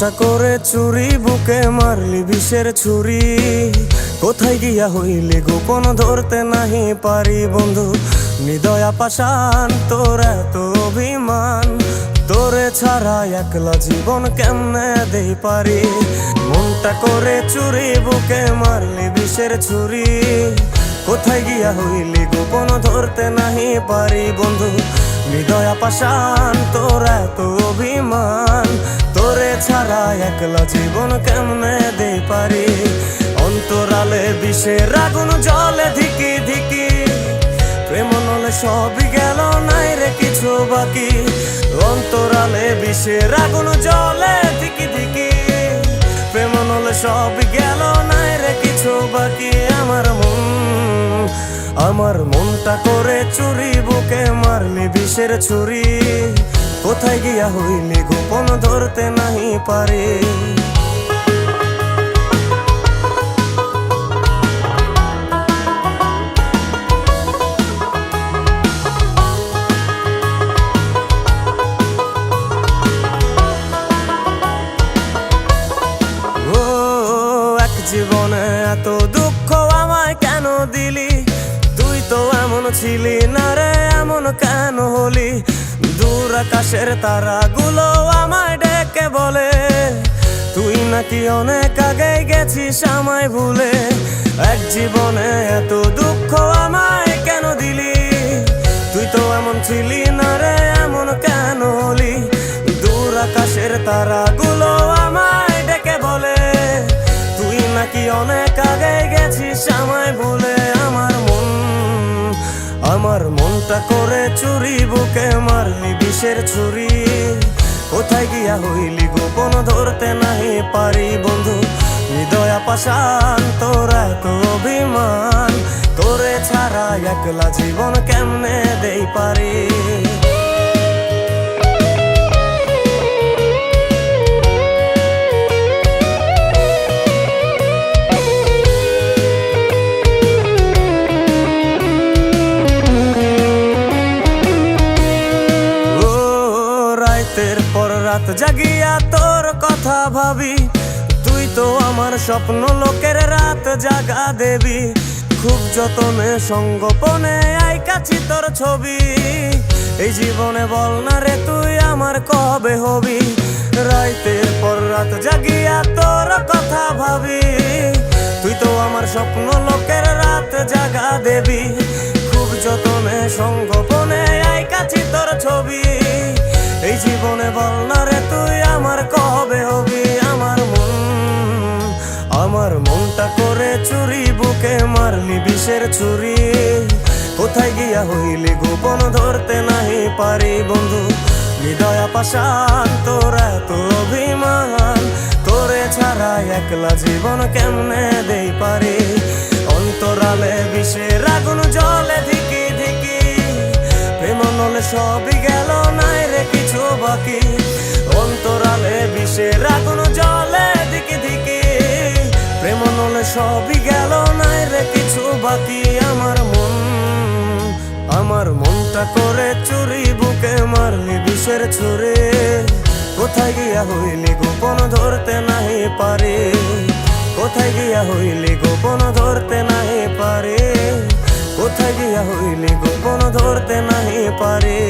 মনটা করে চুরি, বুকে মারলি বিষের ছুরি। কোথায় গিয়া হইলি গোপন, ধরতে নাহি পারি বন্ধু। হৃদয়া পাষাণ, তোর এত অভিমান, তোরে ছাড়া একলা জীবন কেমনে দেই পারি। মনটা করে চুরি, বুকে মারলি বিষের ছুরি। কোথায় গিয়া হইলি গোপন, ধরতে নাহি পারি বন্ধু। হৃদয়া পাষাণ, তোর এত অভিমান, তোরে ছাড়া একলা জীবন কেমনে দেই পারি। অন্তরালে বিষের আগুন জ্বলে ধিকি ধিকি, প্রেম নলে সবই গেল, নাই রে কিছু বাকি। অন্তরালে বিষের আগুন জ্বলে ধিকি ধিকি, প্রেম নলে সবই গেল, নাই রে কিছু বাকি। আমার মনটা করে চুরি, বুকে মারলি বিষের ছুরি। কোথায় গিয়া হইলি গোপন, ধরতে নাহি পারি। জীবনে এত দুঃখ আমায় কেন দিলি? তুই তো এমন ছিলি না রে, এমন কেন হলি? দূর আকাশের তারাগুলো আমায় ডেকে বলে, তুই নাকি অনেক আগে গেছিস আমায় ভুলে। এক জীবনে এত দুঃখ আমায় কেন দিলি? তুই তো এমন ছিলি না রে, এমন কেন হলি? দূর আকাশের তারাগুলো আমায় ডেকে বলে, তুই নাকি অনেক আগে গেছিস আমায় ভুলে। আমার মনটা করে চুরি, বুকে মারলি বিষের ছুরি। কোথায় গিয়া হইলি গোপন, ধরতে নাহি পারি বন্ধু। হৃদয়া পাষাণ, তোর এত অভিমান, তোরে ছাড়া একলা জীবন কেমনে দেই পারি। রাতের পর রাত জাগিয়া তোর কথা ভাবি, তুই তো আমার স্বপ্ন লোকের রাত জাগা দেবী। খুব যতনে সঙ্গোপনে আইকাছি তোর ছবি। এই জীবনে বল না রে তুই আমার কবে হবি? রাতের পর রাত জাগিয়া তোর কথা ভাবি, তুই তো আমার স্বপ্ন লোকের রাত জাগা দেবী। খুব যতনে সঙ্গোপনে আইকাছি তোর ছবি। এই জীবনে বল না রে তুই আমার কবে হবি? আমার মনটা করে চুরি, বুকে মারলি বিষের ছুরি। কোথায় গিয়া হইলি গোপন, ধরতে নাহি পারি বন্ধু। হৃদয়া পাষাণ, তোর এত অভিমান, তোরে ছাড়া একলা জীবন কেমনে দেই পারি। অন্তরালে বিষের আগুন জ্বলে ধিকি ধিকি, প্রেম নলে সবই গেল, নাই রে কিছু বাকি। অন্তরালে বিষের আগুন জ্বলে ধিকি ধিকি, প্রেম নলে সবই গেল, নাই রে কিছু বাকি। আমার মনটা করে চুরি, বুকে মারলি বিষের ছুরি। কোথায় গিয়া হইলি গোপন, ধরতে নাহি পারি। কোথায় গিয়া হইলি গোপন, ধরতে নাহি পারি। কোথায় গিয়া হইলি গোপন, ধরতে নাহি পারি।